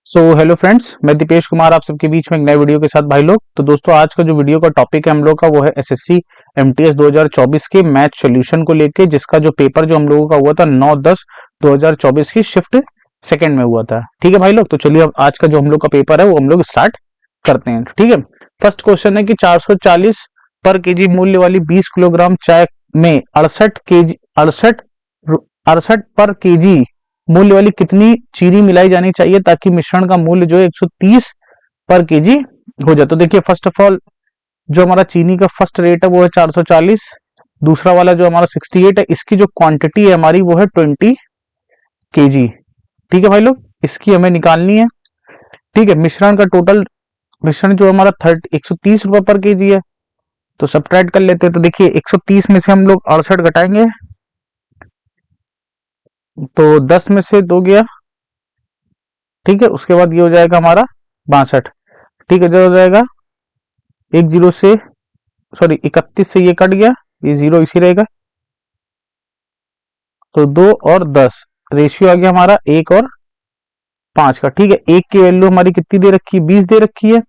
So hello friends, मैं दीपेश कुमार आप सबके बीच में एक नए वीडियो के साथ भाई लोग। तो दोस्तों, आज का जो वीडियो का टॉपिक है हम लोग का वो है एसएससी एमटीएस 2024 के मैथ सॉल्यूशन को लेके, जिसका जो पेपर जो हम लोगों का हुआ था 9/10/2024 की शिफ्ट सेकंड में हुआ था। ठीक है भाई लोग, तो चलिए अब आज का जो हम लोग का पेपर है वो हम लोग स्टार्ट करते हैं। ठीक है, फर्स्ट क्वेश्चन है कि 440 पर केजी मूल्य वाली 20 किलोग्राम चाय में 68 पर केजी मूल्य वाली कितनी चीनी मिलाई जानी चाहिए ताकि मिश्रण का मूल्य जो है 130 पर केजी हो जाए। तो देखिए, फर्स्ट ऑफ ऑल जो हमारा चीनी का फर्स्ट रेट है वो है 440, दूसरा वाला जो हमारा 68 है, इसकी जो क्वांटिटी है हमारी वो है 20 केजी। ठीक है भाई लोग, इसकी हमें निकालनी है। ठीक है, मिश्रण का टोटल मिश्रण जो हमारा 130 रुपए पर केजी है, तो सब्ट्रैक्ट कर लेते हैं। तो देखिए 130 में से हम लोग 68 घटाएंगे तो 10 में से 2 गया। ठीक है, उसके बाद ये हो जाएगा हमारा 62। ठीक है, जो हो जाएगा 31 से ये कट गया, ये 0 इसी रहेगा, तो 2 और 10 रेशियो आ गया हमारा 1 और 5 का। ठीक है, एक की वैल्यू हमारी कितनी दे रखी है, 20 दे रखी है,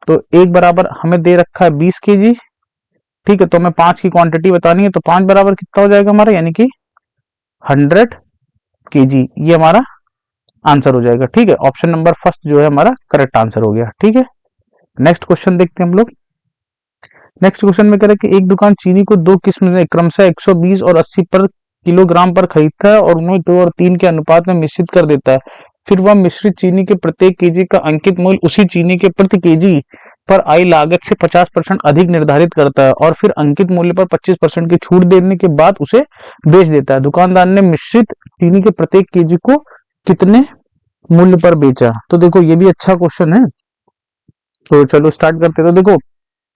तो एक बराबर हमें दे रखा है 20 केजी। ठीक है, तो हमें 5 की क्वांटिटी बतानी है, तो 5 बराबर कितना हो जाएगा हमारा, यानी कि 100 केजी, ये हमारा आंसर हो जाएगा। ठीक है, ऑप्शन नंबर फर्स्ट जो है हमारा करेक्ट आंसर हो गया। ठीक है, नेक्स्ट क्वेश्चन देखते हैं हम लोग। नेक्स्ट क्वेश्चन में कह रहे हैं कि एक दुकान चीनी को दो किस्म में क्रमशः 120 और 80 पर किलोग्राम पर खरीदता है और उन्हें 2 और 3 के अनुपात में मिश्रित कर देता है। फिर वह मिश्रित चीनी के प्रत्येक केजी का अंकित मूल्य उसी चीनी के प्रति केजी पर आई लागत से 50% अधिक निर्धारित करता है और फिर अंकित मूल्य पर 25% की छूट देने के बाद उसे बेच देता है। दुकानदार ने मिश्रित चीनी के प्रत्येक केजी को कितने मूल्य पर बेचा? तो देखो, ये भी अच्छा क्वेश्चन है, तो चलो स्टार्ट करते हैं। तो देखो,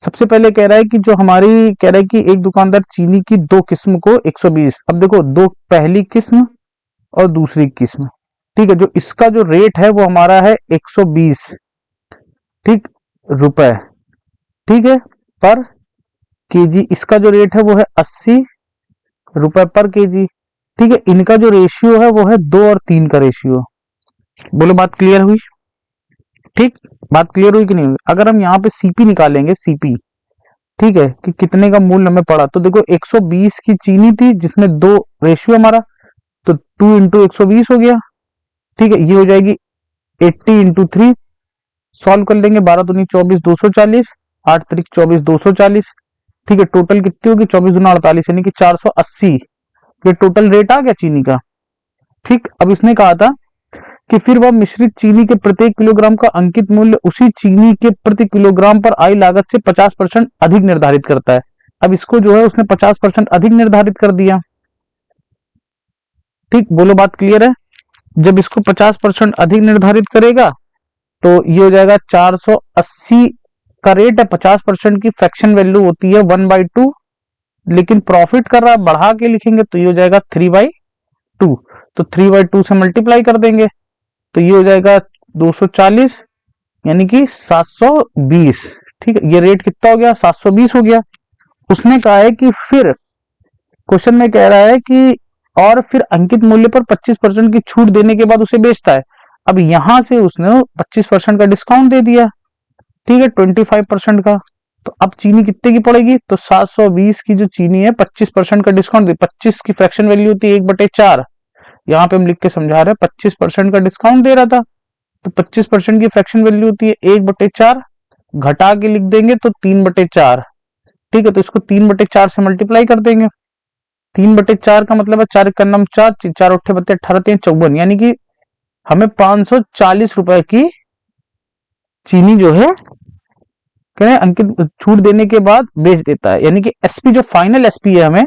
सबसे पहले कह रहा है कि जो हमारी कह रहा है कि एक दुकानदार चीनी की दो किस्म को 120, अब देखो दो, पहली किस्म और दूसरी किस्म। ठीक है, जो इसका जो रेट है वो हमारा है 120, ठीक, रुपए। ठीक है, पर केजी। इसका जो रेट है वो है 80 रुपए पर केजी। ठीक है, इनका जो रेशियो है वो है 2 और 3 का रेशियो। बोलो, बात क्लियर हुई? ठीक, बात क्लियर हुई कि नहीं हुई? अगर हम यहाँ पे सीपी निकालेंगे, सीपी, ठीक है, कि कितने का मूल्य हमें पड़ा, तो देखो 120 की चीनी थी जिसमें 2 रेशियो हमारा, तो 2 इंटू 120 हो गया। ठीक है, ये हो जाएगी 80 इंटू 3, सॉल्व कर लेंगे, 12 दूनी 24, 240, 8 तरीक 24, 240। ठीक है, टोटल कितनी होगी, 24 दूना 48, यानी कि 480। ये टोटल रेट आ गया चीनी का। ठीक, अब इसने कहा था कि फिर वह मिश्रित चीनी के प्रत्येक किलोग्राम का अंकित मूल्य उसी चीनी के प्रति किलोग्राम पर आई लागत से 50% अधिक निर्धारित करता है। अब इसको जो है उसने 50% अधिक निर्धारित कर दिया। ठीक, बोलो, बात क्लियर है? जब इसको 50% अधिक निर्धारित करेगा तो ये हो जाएगा 480 का रेट है, 50% की फ्रैक्शन वैल्यू होती है 1/2, लेकिन प्रॉफिट कर रहा है, बढ़ा के लिखेंगे तो ये हो जाएगा 3/2, तो 3/2 से मल्टीप्लाई कर देंगे तो ये हो जाएगा 240, यानी कि 720। ठीक है, ये रेट कितना हो गया, 720 हो गया। उसने कहा है कि फिर क्वेश्चन में कह रहा है कि और फिर अंकित मूल्य पर 25% की छूट देने के बाद उसे बेचता है। अब यहां से उसने 25% का डिस्काउंट दे दिया। ठीक है, 25% का, तो अब चीनी कितने की पड़ेगी, तो 720 की जो चीनी है 25% का डिस्काउंट दे, 25 की फ्रैक्शन वैल्यू होती है 1/4। यहाँ पे हम लिख के समझा रहे हैं, 25% का डिस्काउंट दे रहा था, तो 25% की फ्रैक्शन वैल्यू होती है 1/4, घटा के लिख देंगे तो 3/4। ठीक है, तो इसको 3/4 से मल्टीप्लाई कर देंगे। 3/4 का मतलब है 4 का नाम 4, 4 8 बत्ते 18, 54, यानी कि हमें 540 रुपए की चीनी जो है कह रहे हैं अंकित छूट देने के बाद बेच देता है, यानी कि एसपी जो फाइनल एसपी है हमें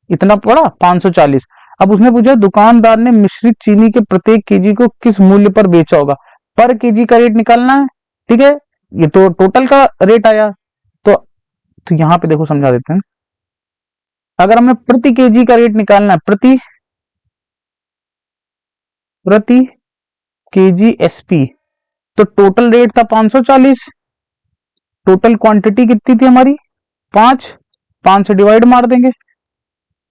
इतना पड़ा 540। अब उसने पूछा दुकानदार ने मिश्रित चीनी के प्रत्येक केजी को किस मूल्य पर बेचा होगा, पर केजी का रेट निकालना है। ठीक है, ये तो टोटल का रेट आया, तो यहां पे देखो समझा देते हैं। अगर हमें प्रति केजी का रेट निकालना है, प्रति प्रति केजी एसपी, तो टोटल रेट था 540, टोटल क्वांटिटी कितनी थी हमारी 5, 5 से डिवाइड मार देंगे।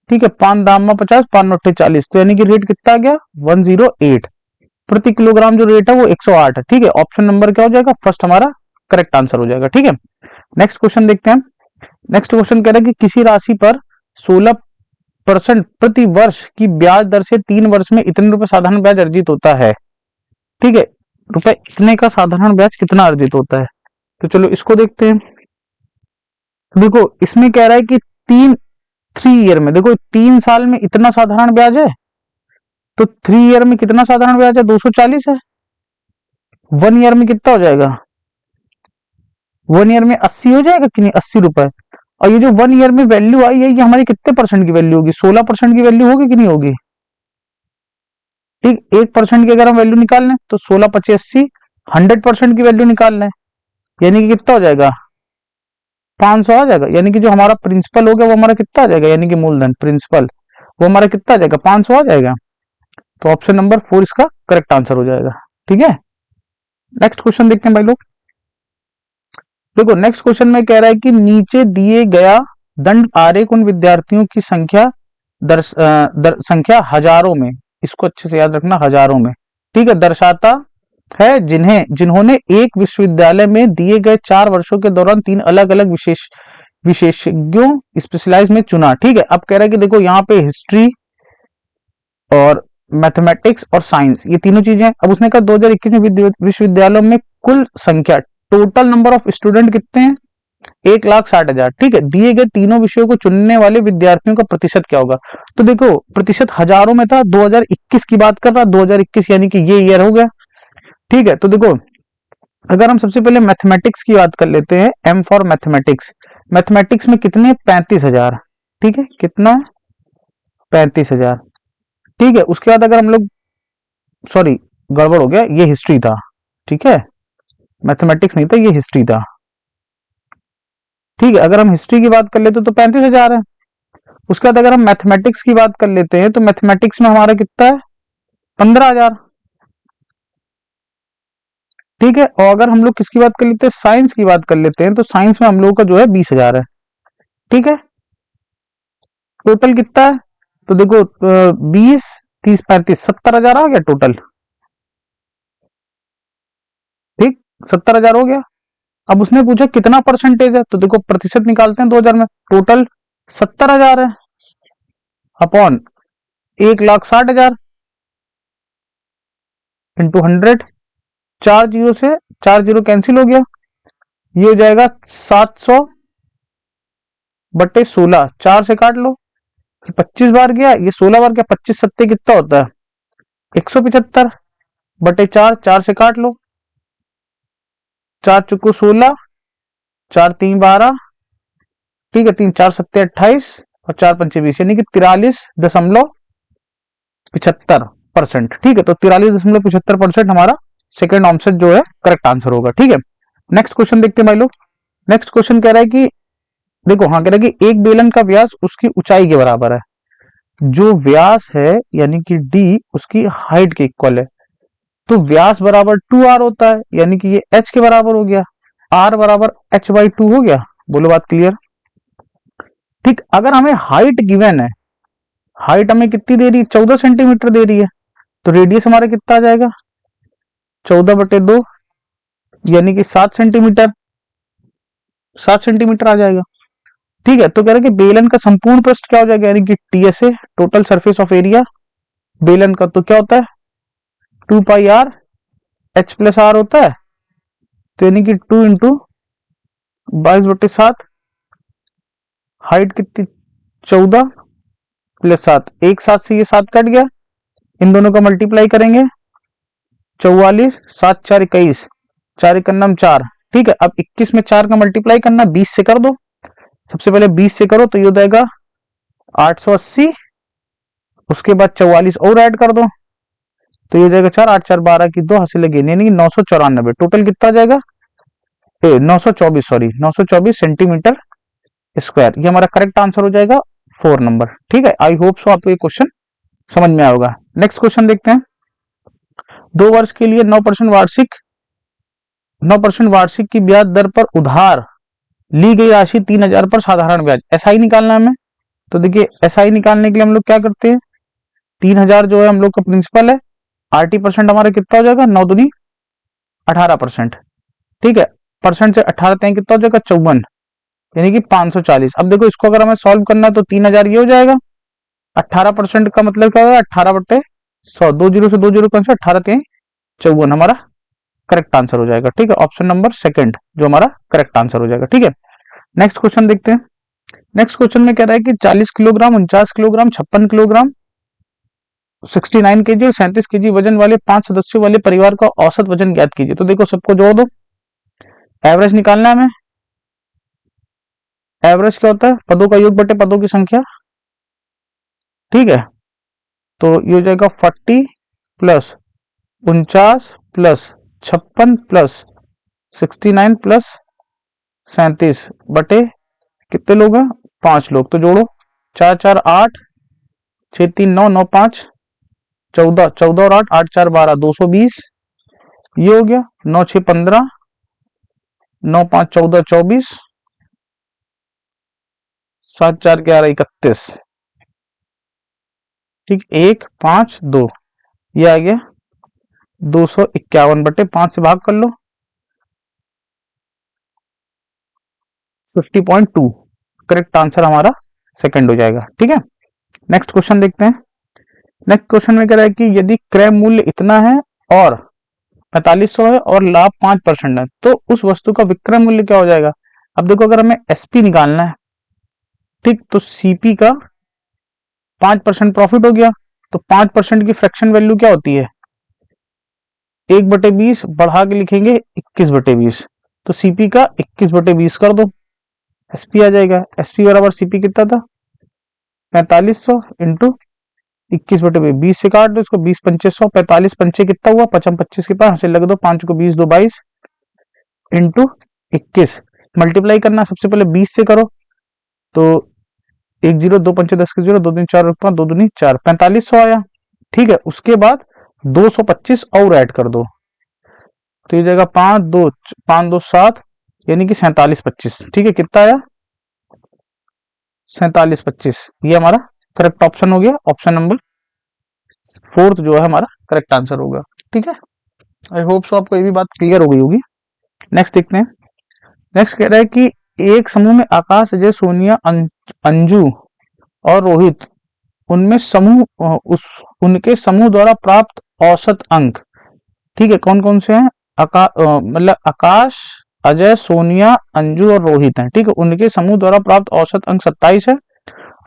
ठीक है, 5 दाम में 50, 5 नोटे 40, तो यानी कि रेट कितना आ गया 108। प्रति किलोग्राम जो रेट है वो 108 है। ठीक है, ऑप्शन नंबर क्या हो जाएगा, फर्स्ट हमारा करेक्ट आंसर हो जाएगा। ठीक है, नेक्स्ट क्वेश्चन देखते हैं। नेक्स्ट क्वेश्चन कह रहा है कि किसी राशि पर 16% प्रति वर्ष की ब्याज दर से 3 वर्ष में इतने रुपए साधारण ब्याज अर्जित होता है। ठीक है, रुपए इतने का साधारण ब्याज कितना अर्जित होता है, तो चलो इसको देखते हैं। देखो इसमें कह रहा है कि 3 ईयर में, देखो 3 साल में इतना साधारण ब्याज है, तो 3 ईयर में कितना साधारण ब्याज है, 240 है। 1 ईयर में कितना हो जाएगा, 1 ईयर में 80 हो जाएगा कि नहीं, 80 रुपए। और ये जो 1 ईयर में वैल्यू आई है, ये हमारी कितने परसेंट की वैल्यू होगी, 16% की वैल्यू होगी कि नहीं होगी। ठीक, 1% की अगर हम वैल्यू निकाल लें तो 16 25 80, 100% की वैल्यू निकाल लें, यानी कि कितना हो जाएगा, 500 आ जाएगा। यानी कि जो हमारा प्रिंसिपल हो गया वो हमारा कितना आ जाएगा, यानी कि मूलधन प्रिंसिपल वो हमारा कितना आ जाएगा, 500 आ जाएगा। तो ऑप्शन नंबर 4 इसका करेक्ट आंसर हो जाएगा। ठीक है, नेक्स्ट क्वेश्चन देखते हैं भाई लोग। देखो नेक्स्ट क्वेश्चन में कह रहा है कि नीचे दिए गया दंड आरेख उन विद्यार्थियों की संख्या संख्या हजारों में, इसको अच्छे से याद रखना, हजारों में, ठीक है, दर्शाता है जिन्होंने एक विश्वविद्यालय में दिए गए 4 वर्षों के दौरान 3 अलग अलग विशेषज्ञों स्पेशलाइज में चुना। ठीक है, अब कह रहा है कि देखो यहाँ पे हिस्ट्री और मैथमेटिक्स और साइंस ये तीनों चीजें। अब उसने कहा 2021 में विश्वविद्यालयों में कुल संख्या, टोटल नंबर ऑफ स्टूडेंट कितने हैं, 1,60,000। ठीक है, दिए गए तीनों विषयों को चुनने वाले विद्यार्थियों का प्रतिशत क्या होगा। तो देखो प्रतिशत हजारों में था, 2021 की बात कर रहा, 2021 यानी कि ये ईयर हो गया। ठीक है, तो देखो अगर हम सबसे पहले मैथमेटिक्स की बात कर लेते हैं, एम फॉर मैथमेटिक्स, मैथमेटिक्स में कितने, 35,000। ठीक है, कितना, 35,000। ठीक है, उसके बाद अगर हम लोग, सॉरी गड़बड़ हो गया, ये हिस्ट्री था। ठीक है, मैथमेटिक्स नहीं था, ये हिस्ट्री था। ठीक है, अगर हम हिस्ट्री की बात कर लेते तो 35,000 है। उसके बाद अगर हम मैथमेटिक्स की बात कर लेते हैं तो मैथमेटिक्स में हमारा कितना है, 15,000। ठीक है, और अगर हम लोग किसकी बात कर लेते हैं, साइंस की बात कर लेते हैं, तो साइंस में हम लोगों का जो है 20,000 है। ठीक है, टोटल कितना है, तो देखो 20 30 35 70,000 आ गया टोटल। ठीक, 70,000 हो गया। अब उसने पूछा कितना परसेंटेज है, तो देखो प्रतिशत निकालते हैं 2000 में, टोटल 70,000 है अपॉन 1,60,000 इंटू 100, 4 जीरो से 4 जीरो कैंसिल हो गया, ये हो जाएगा 700 बटे 16, 4 से काट लो, 25 बार गया, ये 16 बार गया, 25 सत्ते कितना होता है, 175 बटे 4, 4 से काट लो, 4 चुको 16, 4 3 12, ठीक है, 3 4 सत्ते 28 और 4 पंचे 20, यानी कि 43.75%। ठीक है, तो 43.75% हमारा सेकेंड ऑप्शन जो है करेक्ट आंसर होगा। ठीक है, नेक्स्ट क्वेश्चन देखते हैं भाई लोग। नेक्स्ट क्वेश्चन कह रहा है कि देखो, हाँ कह रहा है कि एक बेलन का व्यास उसकी ऊंचाई के बराबर है, जो व्यास है यानी कि डी उसकी हाइट के इक्वल है, तो व्यास बराबर 2r होता है, यानी कि ये h के बराबर हो गया, r बराबर h/2 हो गया। बोलो बात क्लियर। ठीक, अगर हमें हाइट गिवन है, हाइट हमें कितनी दे रही है, 14 सेंटीमीटर दे रही है, तो रेडियस हमारा कितना आ जाएगा, 14/2, यानी कि 7 सेंटीमीटर आ जाएगा। ठीक है, तो कह रहे कि बेलन का संपूर्ण पृष्ठ क्या हो जाएगा, यानी कि TSA, total surface of area बेलन का, तो क्या होता है 2πr h+r होता है, तो यानी कि 2 इंटू 22/7, हाइट कितनी 14 + 7, एक साथ से ये 7 कट गया, इन दोनों का मल्टीप्लाई करेंगे 44, 7 4 21, 4 1 4। ठीक है, अब 21 में 4 का मल्टीप्लाई करना, 20 से कर दो, सबसे पहले 20 से करो तो ये हो जाएगा 880, उसके बाद 44 और ऐड कर दो तो ये हो जाएगा 4 8 4 12 की 2 हासिल लगे, यानी कि 994, टोटल कितना आ जाएगा 924, सॉरी 924 सेंटीमीटर स्क्वायर, ये हमारा करेक्ट आंसर हो जाएगा 4 नंबर। ठीक है, आई होप सो आपको ये क्वेश्चन समझ में आया होगा। नेक्स्ट क्वेश्चन देखते हैं। 2 वर्ष के लिए 9% वार्षिक की ब्याज दर पर उधार ली गई राशि 3,000 पर साधारण ब्याज, एसआई निकालना है हमें। तो देखिए एसआई निकालने के लिए हम लोग क्या करते हैं, 3,000 जो है हम लोग का प्रिंसिपल है, RT% हमारा कितना हो जाएगा, 9 दूनी 18%। ठीक है, परसेंट से 18 तय कितना हो जाएगा, 54, यानी कि 540। अब देखो इसको अगर हमें सॉल्व करना है तो 3000 ये हो जाएगा। 18% का मतलब क्या होगा, 18/100, 2 जीरो से 2 जीरो कैंसिल, 18 तय 54 हमारा करेक्ट आंसर हो जाएगा। ठीक है, ऑप्शन नंबर सेकंड जो हमारा करेक्ट आंसर हो जाएगा। ठीक है, नेक्स्ट क्वेश्चन देखते हैं। नेक्स्ट क्वेश्चन में कह रहा है कि 40 किलोग्राम, 49 किलोग्राम, 56 किलोग्राम, 69 केजी और 37 केजी वजन वाले 5 सदस्यों वाले परिवार का औसत वजन ज्ञात कीजिए। तो देखो सबको जोड़ दो, एवरेज निकालना है हमें। एवरेज क्या होता है, पदों का योग बटे पदों की संख्या। ठीक है, तो ये हो जाएगा 40 प्लस 49 प्लस 56 प्लस 69 प्लस 37 बटे कितने लोग हैं, 5 लोग। तो जोड़ो, 4 4 8, 6 3 9, 9 5 14, 14 और 8, 8 4 12, 220 ये हो गया। 9 6 15, 9 5 14, 24, 7 4 11, 31। ठीक, 1 5 2 ये आ गया 251 बटे 5 से भाग कर लो, 50.2 करेक्ट आंसर हमारा सेकंड हो जाएगा। ठीक है, नेक्स्ट क्वेश्चन देखते हैं। नेक्स्ट क्वेश्चन में कह रहा है कि यदि क्रय मूल्य इतना है और 4500 है और लाभ 5% है तो उस वस्तु का विक्रय मूल्य क्या हो जाएगा। अब देखो अगर हमें एसपी निकालना है, ठीक, तो सीपी का 5% प्रॉफिट हो गया, तो 5% की फ्रैक्शन वैल्यू क्या होती है, 1/20 बढ़ा के लिखेंगे 21/20, तो सीपी का 21/20 कर दो, एसपी आ जाएगा। एसपी बराबर सीपी कितना था, 4500 इंटू 21/20 से काट दो इसको, 20 पंचे 100, 45 पंचे कितना हुआ, 55 25 के पास लग दो, 5 को 20 2 22 इंटू 21, मल्टीप्लाई करना सबसे पहले 20 से करो, तो 1 0 2 पंचे 10 के 0, 2 दिन 4 5 2 दूनी 4, 4500 आया। ठीक है, उसके बाद 225 और ऐड कर दो, तो ये जाएगा 5 2 7, यानी कि 47 25। ठीक है, कितना आया, 47 25, ये हमारा करेक्ट ऑप्शन हो गया। ऑप्शन नंबर फोर्थ जो है हमारा करेक्ट आंसर होगा। ठीक है, आई होप सो आपको ये भी बात क्लियर हो गई होगी। नेक्स्ट देखते हैं। नेक्स्ट कह रहा है कि एक समूह में आकाश, अजय, सोनिया, अंजू और रोहित, उनमें समूह उनके समूह द्वारा प्राप्त औसत अंक, ठीक है, कौन कौन से हैं, मतलब आकाश, अजय, सोनिया, अंजू और रोहित हैं। ठीक है, उनके समूह द्वारा प्राप्त औसत अंक 27 है।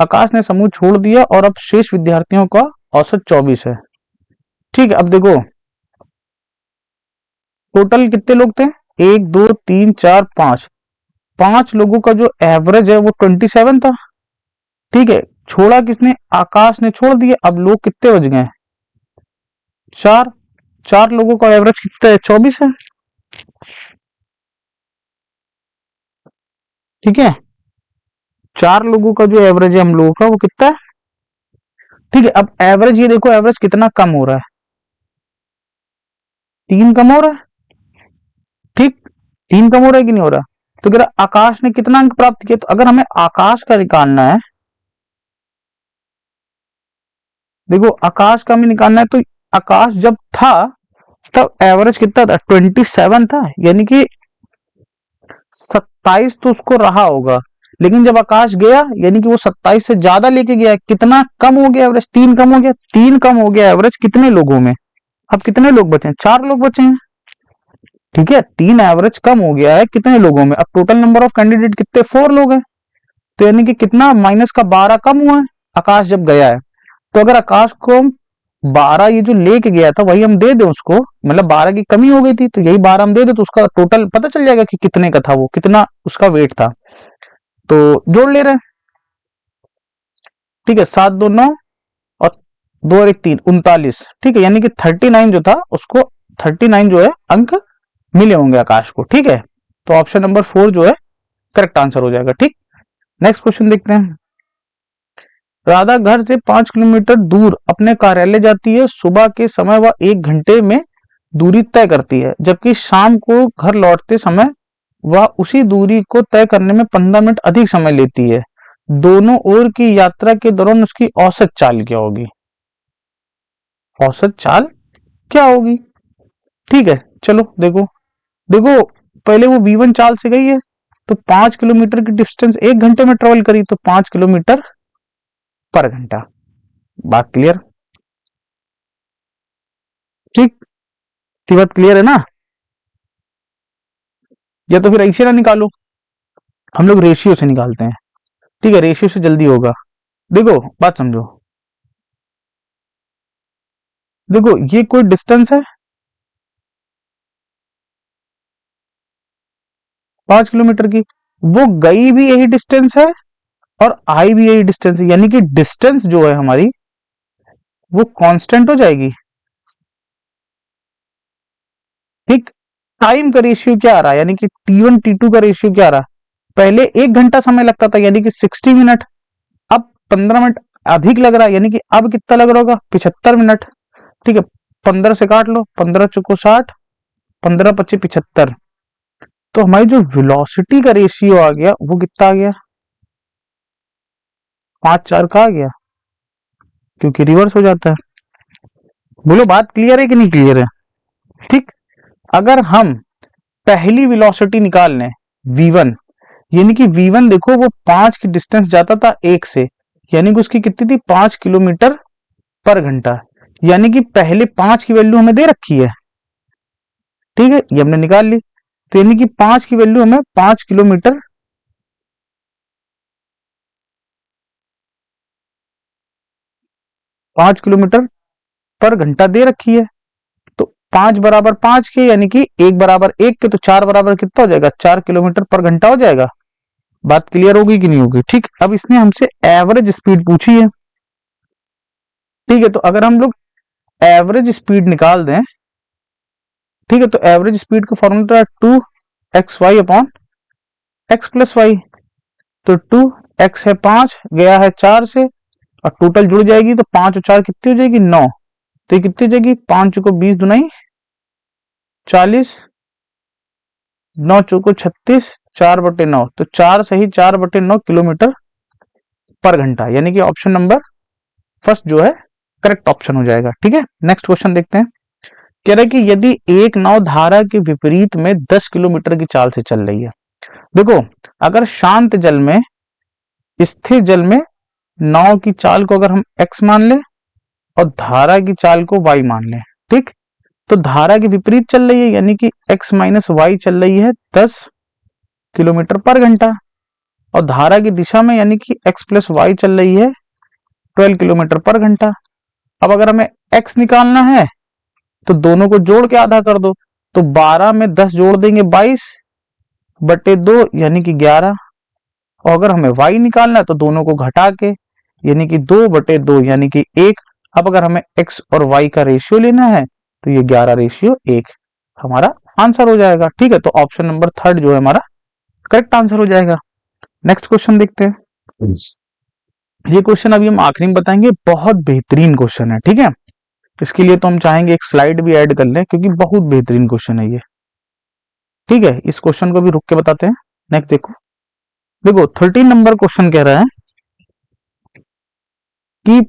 आकाश ने समूह छोड़ दिया और अब शेष विद्यार्थियों का औसत 24 है। ठीक है, अब देखो टोटल कितने लोग थे, 1 2 3 4 5, 5 लोगों का जो एवरेज है वो 27 था। ठीक है, छोड़ा किसने, आकाश ने छोड़ दिया, अब लोग कितने बच गए, 4, 4 लोगों का एवरेज कितना है, 24 है। ठीक है, 4 लोगों का जो एवरेज है हम लोगों का वो कितना है। ठीक है, अब एवरेज ये देखो, एवरेज कितना कम हो रहा है, 3 कम हो रहा है। ठीक, 3 कम हो रहा है कि नहीं हो रहा, तो अगर आकाश ने कितना अंक प्राप्त किया, तो अगर हमें आकाश का निकालना है, देखो आकाश का हमें निकालना है, तो आकाश जब था तब एवरेज कितना था, 27 था, यानी कि 27 तो उसको रहा होगा, लेकिन जब आकाश गया यानी कि वो 27 से ज्यादा लेके गया, कितना कम हो गया एवरेज, 3 कम हो गया, 3 कम हो गया एवरेज कितने लोगों में, अब कितने लोग बचे हैं, 4 लोग बचे हैं। ठीक है, 3 एवरेज कम हो गया है कितने लोगों में, अब टोटल नंबर ऑफ कैंडिडेट कितने, 4 लोग हैं, तो यानी कि कितना माइनस का 12 कम हुआ है आकाश जब गया है। तो अगर आकाश को 12 ये जो लेके गया था वही हम दे दें उसको, मतलब 12 की कमी हो गई थी तो यही 12 हम दे दे, तो उसका टोटल पता चल जाएगा कि कितने का था, वो कितना उसका वेट था, तो जोड़ ले रहे हैं। ठीक है, 7 2 9 और 2 और 1 3, 39। ठीक है, यानी कि 39 जो था उसको 39 जो है अंक मिले होंगे आकाश को। ठीक है, तो ऑप्शन नंबर 4 जो है करेक्ट आंसर हो जाएगा। ठीक, नेक्स्ट क्वेश्चन देखते हैं। राधा घर से 5 किलोमीटर दूर अपने कार्यालय जाती है, सुबह के समय वह 1 घंटे में दूरी तय करती है, जबकि शाम को घर लौटते समय वह उसी दूरी को तय करने में 15 मिनट अधिक समय लेती है। दोनों ओर की यात्रा के दौरान उसकी औसत चाल क्या होगी, औसत चाल क्या होगी। ठीक है, चलो देखो, देखो पहले वो V1 चाल से गई है, तो 5 किलोमीटर की डिस्टेंस 1 घंटे में ट्रेवल करी, तो 5 किलोमीटर पर घंटा। बात क्लियर। ठीक, ये बात क्लियर है ना। या तो फिर ऐसे ना निकालो, हम लोग रेशियो से निकालते हैं। ठीक है, रेशियो से जल्दी होगा। देखो बात समझो, देखो ये कोई डिस्टेंस है 5 किलोमीटर की, वो गई भी यही डिस्टेंस है और आई भी यही डिस्टेंस है, यानी कि डिस्टेंस जो है हमारी वो कांस्टेंट हो जाएगी। ठीक, टाइम का रेशियो क्या आ रहा है, यानी कि T1 T2 का रेशियो क्या आ रहा है। पहले 1 घंटा समय लगता था, यानी कि 60 मिनट, अब 15 मिनट अधिक लग रहा है, यानी कि अब कितना लग रहा होगा, 75 मिनट। ठीक है, 15 से काट लो, 15 चौको 60, 15 पच्चीस 75। तो हमारी जो वेलोसिटी का रेशियो आ गया वो कितना आ गया, 5/4 का आ गया, क्योंकि रिवर्स हो जाता है। बोलो बात क्लियर है कि नहीं क्लियर है। ठीक, अगर हम पहली वेलोसिटी निकाल लें V1, यानी कि V1 देखो वो 5 की डिस्टेंस जाता था 1 से, यानी कि उसकी कितनी थी, 5 किलोमीटर पर घंटा, यानी कि पहले 5 की वैल्यू हमें दे रखी है। ठीक है, ये हमने निकाल ली, तो यानी कि 5 की वैल्यू हमें 5 किलोमीटर 5 किलोमीटर पर घंटा दे रखी है। तो 5 बराबर 5 के, यानी कि 1 बराबर 1 के, तो 4 बराबर कितना हो जाएगा, 4 किलोमीटर पर घंटा हो जाएगा। बात क्लियर होगी कि नहीं होगी। ठीक, अब इसने हमसे एवरेज स्पीड पूछी है। ठीक है, तो अगर हम लोग एवरेज स्पीड निकाल दें, ठीक है, तो एवरेज स्पीड का फॉर्मूला 2xy/x+y। तो 2x है 5, गया है 4 से, और टोटल जुड़ जाएगी, तो 5 और 4 कितनी हो जाएगी, 9। तो ये कितनी हो जाएगी, 5 को 20 दुनाई 40, 9 चौको 36, 4/9, तो 4 सही 4/9 किलोमीटर पर घंटा, यानी कि ऑप्शन नंबर फर्स्ट जो है करेक्ट ऑप्शन हो जाएगा। ठीक है, नेक्स्ट क्वेश्चन देखते हैं। कह रहा है कि यदि एक नाव धारा के विपरीत में 10 किलोमीटर की चाल से चल रही है। देखो, अगर शांत जल में, स्थिर जल में नाव की चाल को अगर हम x मान लें और धारा की चाल को y मान लें, ठीक, तो धारा के विपरीत चल रही है, यानी कि x माइनस वाई चल रही है 10 किलोमीटर पर घंटा, और धारा की दिशा में यानी कि x प्लस वाई चल रही है 12 किलोमीटर पर घंटा। अब अगर हमें x निकालना है तो दोनों को जोड़ के आधा कर दो, तो 12 में 10 जोड़ देंगे 22/2, यानी कि 11। और अगर हमें y निकालना है तो दोनों को घटा के, यानी कि 2/2, यानी कि 1। अब अगर हमें x और y का रेशियो लेना है तो ये 11/1 हमारा आंसर हो जाएगा। ठीक है, तो ऑप्शन नंबर थर्ड जो है हमारा करेक्ट आंसर हो जाएगा। नेक्स्ट क्वेश्चन देखते हैं। ये क्वेश्चन अभी हम आखिरी में बताएंगे, बहुत बेहतरीन क्वेश्चन है। ठीक है, इसके लिए तो हम चाहेंगे एक स्लाइड भी ऐड कर लें, क्योंकि बहुत बेहतरीन क्वेश्चन है ये। ठीक है, इस क्वेश्चन को भी रुक के बताते हैं। नेक्स्ट देखो, देखो 13 नंबर क्वेश्चन कह रहा है कि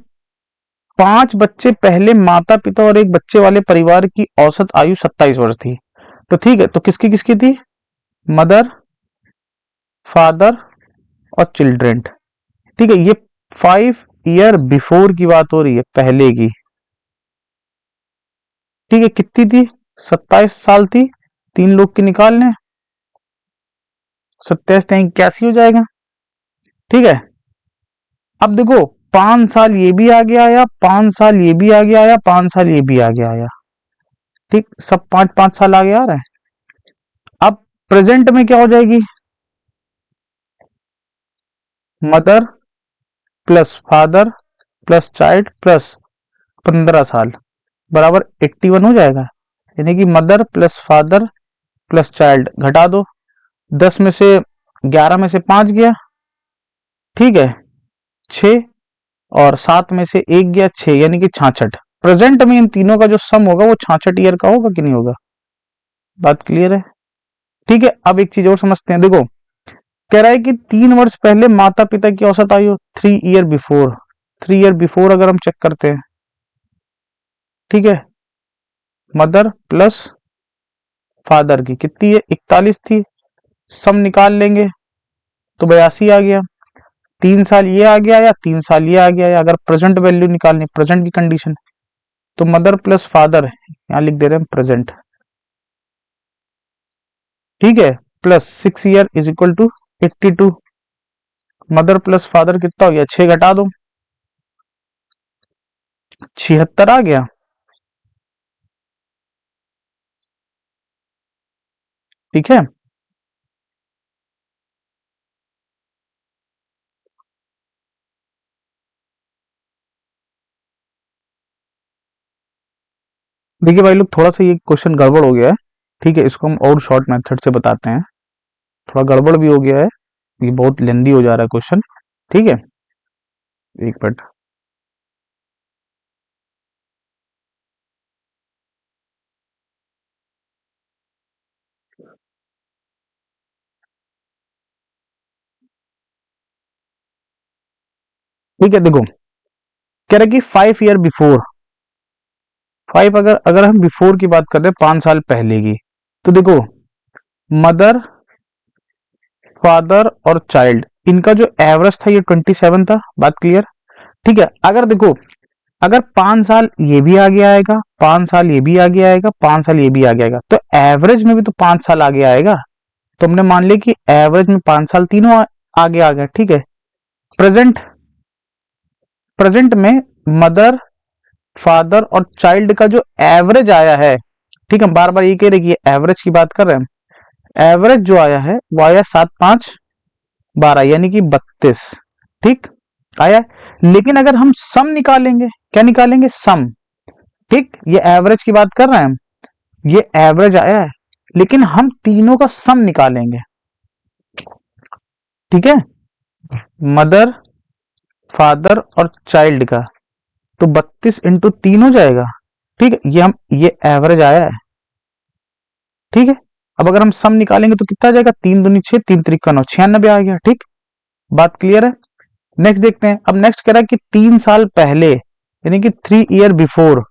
5 बच्चे पहले माता पिता और एक बच्चे वाले परिवार की औसत आयु 27 वर्ष थी। तो ठीक है, तो किसकी किसकी थी, मदर, फादर और चिल्ड्रेन। ठीक है, ये 5 ईयर बिफोर की बात हो रही है, पहले की। ठीक है, कितनी थी, 27 साल थी, 3 लोग की निकाल लें, 27 हो जाएगा। ठीक है, अब देखो 5 साल ये भी आगे आया, 5 साल ये भी आगे आया, 5 साल ये भी आगे आया। ठीक, सब 5-5 साल आगे आ रहा है। अब प्रेजेंट में क्या हो जाएगी, mother plus father plus child plus 15 साल बराबर 81 हो जाएगा, यानी कि mother plus father plus child घटा दो, 10 में से 11 में से 5 गया, ठीक है, 6, और 7 में से 1 गया 6, यानी कि 66। प्रेजेंट में इन तीनों का जो सम होगा वो 66 ईयर का होगा कि नहीं होगा। बात क्लियर है। ठीक है, अब एक चीज और समझते हैं। देखो, कह रहा है कि 3 वर्ष पहले माता पिता की औसत आयु 3 ईयर बिफोर, 3 ईयर बिफोर अगर हम चेक करते हैं, ठीक है, मदर प्लस फादर की कितनी है, 41 थी। सम निकाल लेंगे तो 82 आ गया। 3 साल ये आ गया या 3 साल ये आ गया, या अगर प्रेजेंट वैल्यू निकालनी, प्रेजेंट की कंडीशन, तो मदर प्लस फादर यहां लिख दे रहे हैं प्रेजेंट, ठीक है, plus 6 year is equal to 82। Mother plus father कितना हो गया, 6 घटा दो, 76 आ गया। ठीक है, देखिए भाई लोग, थोड़ा सा ये क्वेश्चन गड़बड़ हो गया है। ठीक है, इसको हम और शॉर्ट मेथड से बताते हैं। थोड़ा गड़बड़ भी हो गया है, ये बहुत लेंदी हो जा रहा है क्वेश्चन। ठीक है, एक मिनट। ठीक है, देखो कह रहा है कि 5 ईयर बिफोर, 5 अगर अगर हम बिफोर की बात कर रहे हैं, 5 साल पहले की, तो देखो मदर फादर और चाइल्ड, इनका जो एवरेज था ये 27 था। बात क्लियर? ठीक है, अगर देखो, अगर 5 साल ये भी आगे आएगा, 5 साल ये भी आगे आएगा, 5 साल ये भी आगे आएगा, तो एवरेज में भी तो 5 साल आगे आएगा। तो हमने मान लिया कि एवरेज में 5 साल तीनों आगे आ गए। ठीक है, प्रेजेंट प्रेजेंट में मदर फादर और चाइल्ड का जो एवरेज आया है, ठीक है, बार बार ये कह रहे कि एवरेज की बात कर रहे हैं, एवरेज जो आया है वो आया 7 5 12, यानी कि 32। ठीक आया, लेकिन अगर हम सम निकालेंगे, क्या निकालेंगे, सम। ठीक, ये एवरेज की बात कर रहे हैं हम, ये एवरेज आया है, लेकिन हम तीनों का सम निकालेंगे। ठीक है, मदर फादर और चाइल्ड का, तो 32 इंटू 3 हो जाएगा। ठीक है, ये एवरेज आया है। ठीक है, अब अगर हम सम निकालेंगे तो कितना आ जाएगा, 3 दूनी 6, 3 त्रिका 9, 96 आ गया। ठीक, बात क्लियर है? नेक्स्ट देखते हैं। अब नेक्स्ट कह रहा है कि 3 साल पहले, यानी कि 3 ईयर बिफोर,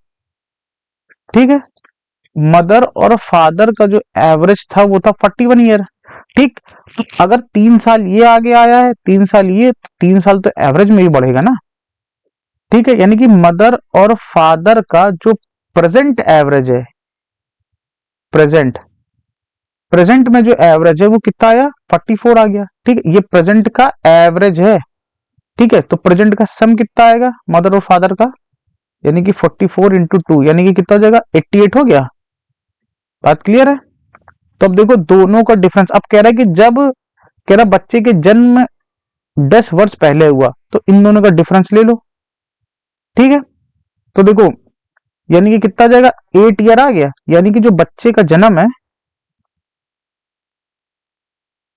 ठीक है, मदर और फादर का जो एवरेज था वो था 41 ईयर। ठीक, तो अगर 3 साल ये आगे आया है, 3 साल ये, 3 साल तो एवरेज में ही बढ़ेगा ना। ठीक है, यानी कि मदर और फादर का जो प्रेजेंट एवरेज है, प्रेजेंट प्रेजेंट में जो एवरेज है वो कितना आया, 44 आ गया। ठीक है, ये प्रेजेंट का एवरेज है। ठीक है, तो प्रेजेंट का सम कितना आएगा मदर और फादर का, यानी कि 44 इंटू 2, यानी कि कितना हो जाएगा, 88 हो गया। बात क्लियर है? तो अब देखो दोनों का डिफरेंस, अब कह रहा है कि जब, कह रहा बच्चे के जन्म 10 वर्ष पहले हुआ, तो इन दोनों का डिफरेंस ले लो। ठीक है, तो देखो यानी कि कितना जाएगा, 8 ईयर आ गया, यानी कि जो बच्चे का जन्म है,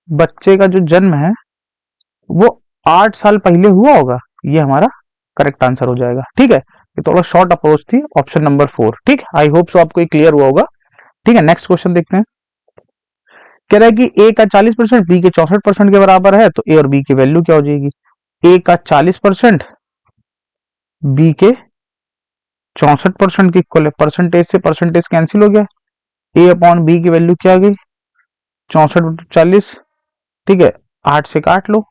बच्चे का जो जन्म है वो 8 साल पहले हुआ होगा, ये हमारा करेक्ट आंसर हो जाएगा। ठीक है, ये थोड़ा शॉर्ट अप्रोच थी, ऑप्शन नंबर 4। ठीक, आई होप सो आपको ये क्लियर हुआ होगा। ठीक है, नेक्स्ट क्वेश्चन देखते हैं। कह रहा है कि ए का 40% बी के 64% के बराबर है, तो ए और बी की वैल्यू क्या हो जाएगी। ए का 40% बी के 64% के इक्वल है, परसेंटेज से परसेंटेज कैंसिल हो गया, ए अपॉन बी की वैल्यू क्या आ गई, 64/40। ठीक है, 8 से काट लो,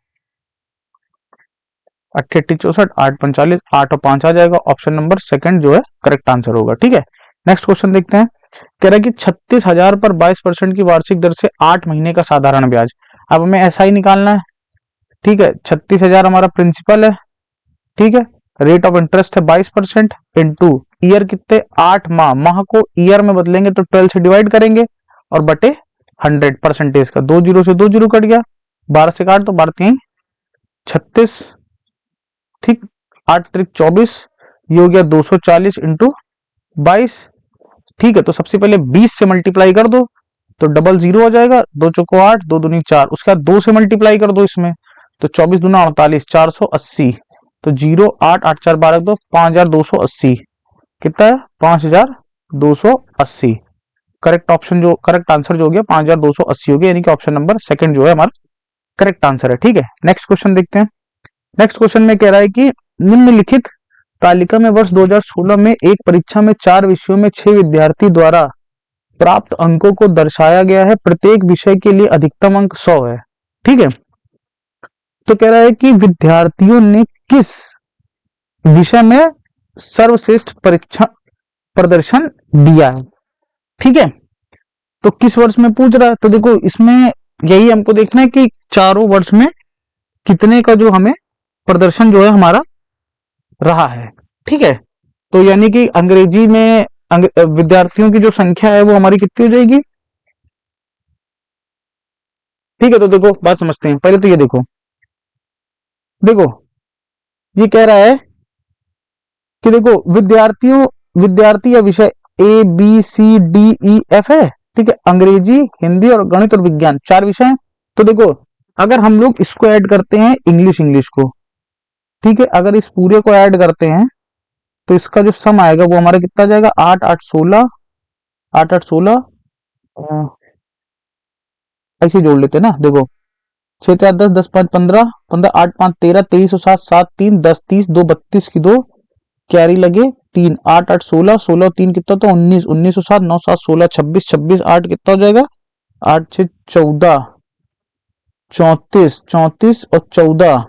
88 64, 8 45, 8 और 5 आ जाएगा। ऑप्शन नंबर सेकंड जो है करेक्ट आंसर होगा। ठीक है, नेक्स्ट क्वेश्चन देखते हैं। कह रहा है कि 36,000 पर 22% की वार्षिक दर से 8 महीने का साधारण ब्याज। अब हमें ऐसा ही निकालना है। ठीक है, 36,000 हमारा प्रिंसिपल है। ठीक है, रेट ऑफ इंटरेस्ट है 22%, इंटू ईयर कितने, 8 माह, माह को ईयर में बदलेंगे तो 12 से डिवाइड करेंगे, और बटे 100 परसेंटेज का, 2 जीरो से 2 जीरो कट गया, 12 से काट, तो 12 3 36। ठीक, 8 त्रिक 24, ये हो गया 240 इंटू 22। ठीक है, तो सबसे पहले 20 से मल्टीप्लाई कर दो तो डबल जीरो हो जाएगा, 2 चौको 8, 2 दूनी 4, उसके बाद 2 से मल्टीप्लाई कर दो इसमें, तो 24 दूना 48, 480, तो 0 8 8 4 12 दो, 5280, कितना है, 5280। करेक्ट ऑप्शन जो, करेक्ट आंसर जो हो गया 5280 हो गया, यानी कि ऑप्शन नंबर सेकंड जो है हमारा करेक्ट आंसर है। ठीक है, नेक्स्ट क्वेश्चन देखते हैं। नेक्स्ट क्वेश्चन में कह रहा है कि निम्नलिखित तालिका में वर्ष 2016 में एक परीक्षा में 4 विषयों में 6 विद्यार्थी द्वारा प्राप्त अंकों को दर्शाया गया है। प्रत्येक विषय के लिए अधिकतम अंक 100 है। ठीक है, तो कह रहा है कि विद्यार्थियों ने किस विषय में सर्वश्रेष्ठ परीक्षा प्रदर्शन दिया है। ठीक है, तो किस वर्ष में पूछ रहा है, तो देखो इसमें यही हमको देखना है कि चारों वर्ष में कितने का जो हमें प्रदर्शन जो है हमारा रहा है। ठीक है, तो यानी कि अंग्रेजी में विद्यार्थियों की जो संख्या है वो हमारी कितनी हो जाएगी। ठीक है, तो देखो बात समझते हैं। पहले तो ये देखो, देखो ये कह रहा है कि देखो विद्यार्थी या विषय A B C D E F है। ठीक है, अंग्रेजी, हिंदी और गणित और विज्ञान 4 विषय हैं। तो देखो अगर हम लोग इसको ऐड करते हैं इंग्लिश को, ठीक है, अगर इस पूरे को ऐड करते हैं तो इसका जो सम आएगा वो हमारा कितना जाएगा, 8 8 16, 8 8 16, ऐसे जोड़ लेते हैं ना। देखो 6 4 10, 10 5 15, 15 8 5 13, 23 और 7 7 3 10 30, 2 32 की 2 कैरी लगे 3, 8 8 16, 16 3 कितना, तो 19, 19 और 7 9 7 16 26, 26 8 कितना हो जाएगा, 8 6 14, 34, 34 और 14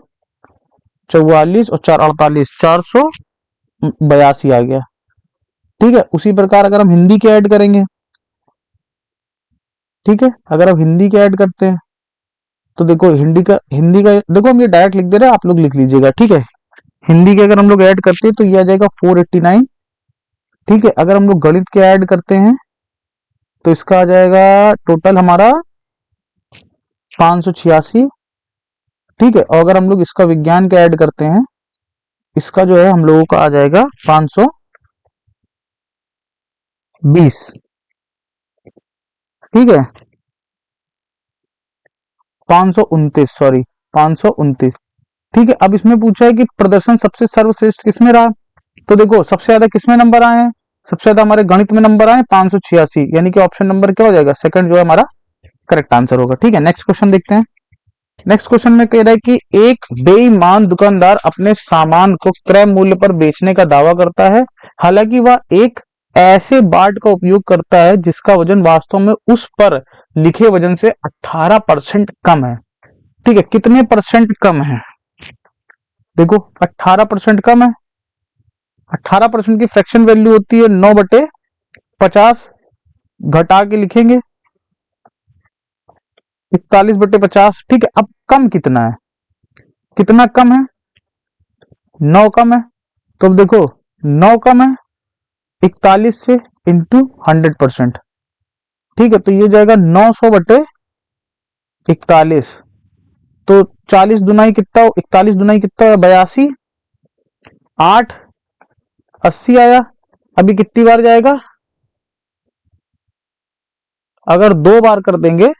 44 और 4 48, 482 आ गया। ठीक है, उसी प्रकार अगर हम हिंदी के ऐड करेंगे, ठीक है, अगर आप हिंदी के ऐड करते हैं तो देखो हिंदी का देखो हम ये डायरेक्ट लिख दे रहे हैं, आप लोग लिख लीजिएगा। ठीक है, हिंदी के अगर हम लोग ऐड करते हैं तो ये आ जाएगा 489। ठीक है, अगर हम लोग गणित के ऐड करते हैं तो इसका आ जाएगा टोटल हमारा 586। ठीक है, और अगर हम लोग इसका विज्ञान के ऐड करते हैं, इसका जो है हम लोगों का आ जाएगा 520। ठीक है, 529, सॉरी 529। ठीक है, अब इसमें पूछा है कि प्रदर्शन सबसे सर्वश्रेष्ठ किसमें रहा। तो देखो सबसे ज्यादा किसमें नंबर आए हैं, सबसे ज्यादा हमारे गणित में नंबर आए 586, यानी कि ऑप्शन नंबर क्या हो जाएगा, सेकंड जो है हमारा करेक्ट आंसर होगा। ठीक है, नेक्स्ट क्वेश्चन देखते हैं। नेक्स्ट क्वेश्चन में कह रहा है कि एक बेईमान दुकानदार अपने सामान को क्रय मूल्य पर बेचने का दावा करता है, हालांकि वह एक ऐसे बाट का उपयोग करता है जिसका वजन वास्तव में उस पर लिखे वजन से 18% कम है। ठीक है, कितने परसेंट कम है, देखो 18% कम है। 18% की फ्रैक्शन वैल्यू होती है 9/50, घटा के लिखेंगे 41/50। ठीक है, अब कम कितना है, कितना कम है, 9 कम है। तो अब देखो 9 कम है 41 से इंटू 100%। ठीक है, तो ये जाएगा 900/41। तो 40 दुनाई कितना, 41 दुनाई कितना है, 82, 8 80 आया। अभी कितनी बार जाएगा, अगर 2 बार कर देंगे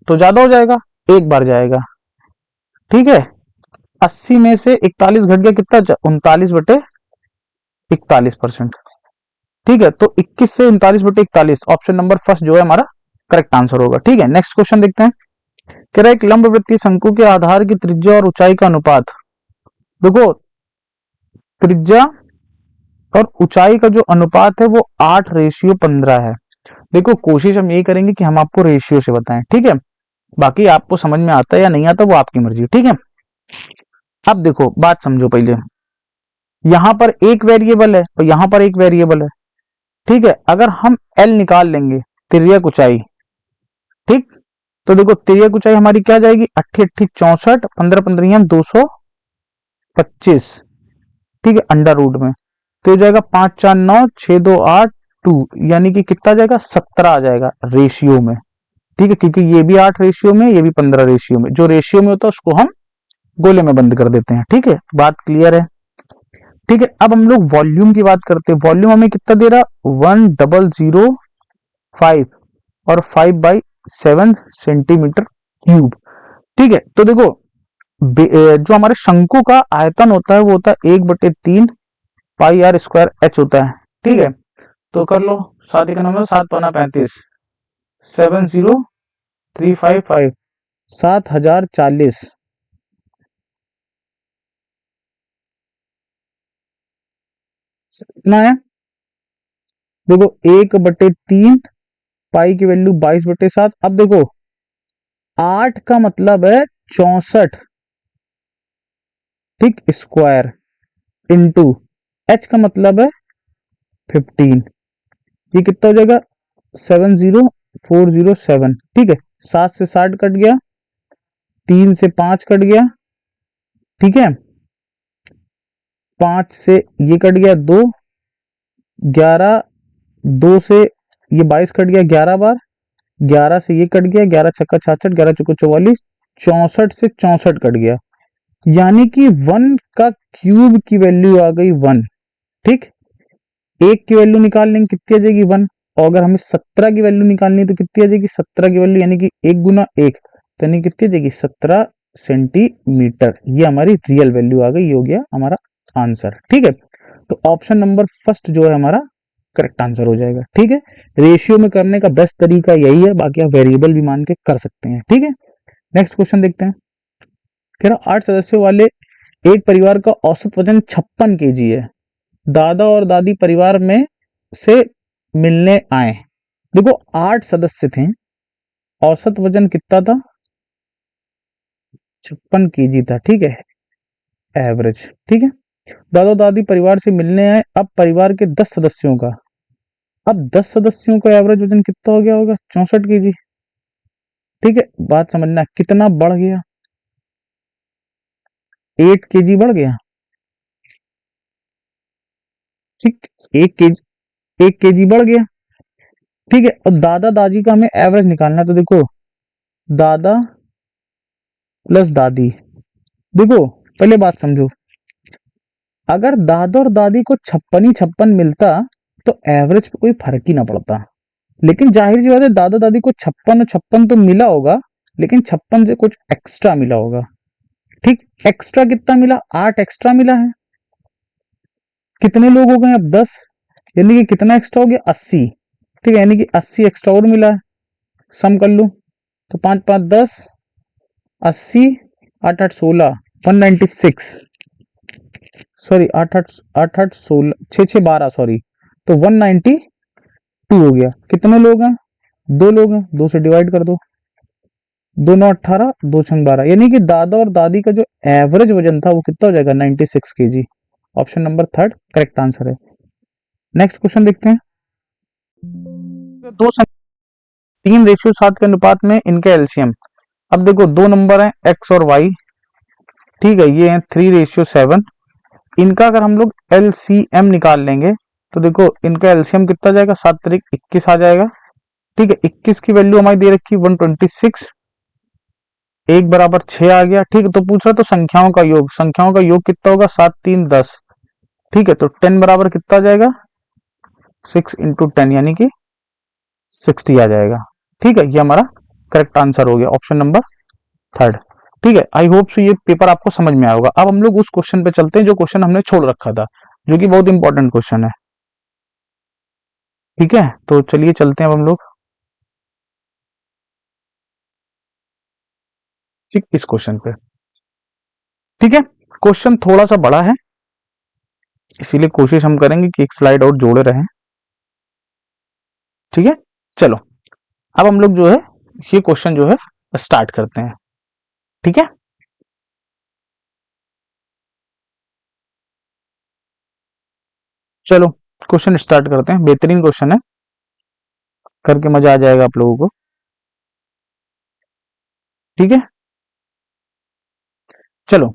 तो ज्यादा हो जाएगा, 1 बार जाएगा। ठीक है, 80 में से 41 घट गया कितना, 39/41%। ठीक है, तो 21 से 39/41, ऑप्शन नंबर फर्स्ट जो है हमारा करेक्ट आंसर होगा। ठीक है, नेक्स्ट क्वेश्चन देखते हैं। कह रहा है एक लंबवृत्तीय शंकु के आधार की त्रिज्या और ऊंचाई का अनुपात। देखो त्रिज्या और ऊंचाई का जो अनुपात है वो 8:15 है। देखो कोशिश हम यही करेंगे कि हम आपको रेशियो से बताएं। ठीक है, बाकी आपको समझ में आता है या नहीं आता वो आपकी मर्जी। ठीक है, अब देखो बात समझो पहले, यहां पर एक वेरिएबल है और यहां पर एक वेरिएबल है। ठीक है, अगर हम एल निकाल लेंगे, तिर्यक ऊंचाई, ठीक, तो देखो तिर्यक ऊंचाई हमारी क्या जाएगी, 88 64, 15 15 225। ठीक है, अंडर रूट में तो हो जाएगा 5 4 9 6 2 8 2, यानी कि कितना जाएगा, 17 आ जाएगा रेशियो में। ठीक है, क्योंकि ये भी 8 रेशियो में, ये भी 15 रेशियो में, जो रेशियो में होता है उसको हम गोले में बंद कर देते हैं। ठीक है, बात क्लियर है। ठीक है, अब हम लोग वॉल्यूम की बात करते हैं। वॉल्यूम हमें कितना दे रहा, 1005 और 5/7 सेंटीमीटर क्यूब। ठीक है, तो देखो जो हमारे शंकु का आयतन होता है वो होता है 1/3 πr² h होता है। ठीक है, तो कर लो 7 का नंबर 7 पौना 35, 70355, 7040। कितना है? देखो 1/3, पाई की वैल्यू 22/7। अब देखो 8 का मतलब है 64, ठीक, स्क्वायर इंटू एच का मतलब है 15। ये कितना हो जाएगा? 70407, ठीक है। 7 से 60 कट गया, 3 से 5 कट गया, ठीक है। 5 से ये कट गया 2, 11, 2 से ये 22 कट गया 11 बार, 11 से ये कट गया, 11 छक्का 66, 11 चौका 44, 64 से 64 कट गया। यानी कि 1 का क्यूब की वैल्यू आ गई 1, ठीक। एक की वैल्यू निकाल लेंगे, कितनी आ जाएगी? 1। और अगर हमें 17 की वैल्यू निकालनी है तो कितनी आ जाएगी? 17 की वैल्यू यानी कि 1 गुना 1, तो यानी कितनी आ जाएगी? 17 सेंटीमीटर। ये हमारी रियल वैल्यू आ गई। ये हो गया हमारा आंसर, ठीक है। तो ऑप्शन नंबर फर्स्ट जो है हमारा करेक्ट आंसर हो जाएगा, ठीक है। रेशियो में करने का बेस्ट तरीका यही है, बाकी आप वेरिएबल भी मान के कर सकते हैं, ठीक है। नेक्स्ट क्वेश्चन देखते हैं। कह रहा 8 सदस्यों वाले एक परिवार का औसत वजन 56 केजी है। दादा और दादी परिवार में से मिलने आए। देखो 8 सदस्य थे, औसत वजन कितना था? 56 केजी था, ठीक है, एवरेज, ठीक है। दादा दादी परिवार से मिलने आए। अब परिवार के 10 सदस्यों का, अब 10 सदस्यों का एवरेज वजन कितना हो गया होगा? 64 केजी, ठीक है। बात समझना, कितना बढ़ गया? 8 केजी बढ़ गया, ठीक। 1 केजी बढ़ गया, ठीक है। और दादा दादी का हमें एवरेज निकालना है, तो देखो दादा प्लस दादी। देखो पहले बात समझो, अगर दादा और दादी को 56 ही 56 मिलता तो एवरेज पे कोई फर्क ही ना पड़ता। लेकिन जाहिर सी बात है, दादा दादी को 56 और 56 तो मिला होगा, लेकिन 56 से कुछ एक्स्ट्रा मिला होगा, ठीक। एक्स्ट्रा कितना मिला? 8 एक्स्ट्रा मिला है। कितने लोग हो गए अब? 10, यानी कि कितना एक्स्ट्रा हो गया? 80, ठीक है। यानी कि 80 एक्स्ट्रा और मिला है। सम कर लो, तो 5 5 10, 80, 8 8 16, 196, सॉरी 8 8 8 8 16, 6 6 12, सॉरी, तो 192 हो गया। कितने लोग हैं? 2 लोग हैं, 2 से डिवाइड कर दो, 2 9 18, 2 6 12, यानी कि दादा और दादी का जो एवरेज वजन था वो कितना हो जाएगा? 96 KG. Option number third correct answer है। नेक्स्ट क्वेश्चन देखते हैं। दो 3:7 के अनुपात में इनके एलसीएम। अब देखो दो नंबर हैं एक्स और वाई, ठीक है, ये है 3:7। इनका अगर हम लोग एलसीएम निकाल लेंगे तो देखो इनका एलसीएम कितना जाएगा? 7 तरीक 21 आ जाएगा, ठीक है। 21 की वैल्यू हमारी दे रखी 126, एक बराबर 6 आ गया, ठीक है। तो पूछ रहा तो संख्याओं का योग, संख्याओं का योग कितना होगा? 7 3 10, ठीक है। तो 10 बराबर कितना आ जाएगा? 6 इंटू 10 यानी कि 60 आ जाएगा, ठीक है। ये हमारा करेक्ट आंसर हो गया, ऑप्शन नंबर थर्ड, ठीक है। आई होप सो ये पेपर आपको समझ में आया होगा। अब हम लोग उस क्वेश्चन पे चलते हैं जो क्वेश्चन हमने छोड़ रखा था, जो कि बहुत इंपॉर्टेंट क्वेश्चन है, ठीक है। तो चलिए चलते हैं अब हम लोग, ठीक, इस क्वेश्चन पे, ठीक है। क्वेश्चन थोड़ा सा बड़ा है, इसीलिए कोशिश हम करेंगे कि एक स्लाइड और जोड़े रहें, ठीक है। चलो अब हम लोग जो है ये क्वेश्चन जो है स्टार्ट करते हैं, ठीक है। चलो क्वेश्चन स्टार्ट करते हैं, बेहतरीन क्वेश्चन है, करके मजा आ जाएगा आप लोगों को, ठीक है। चलो,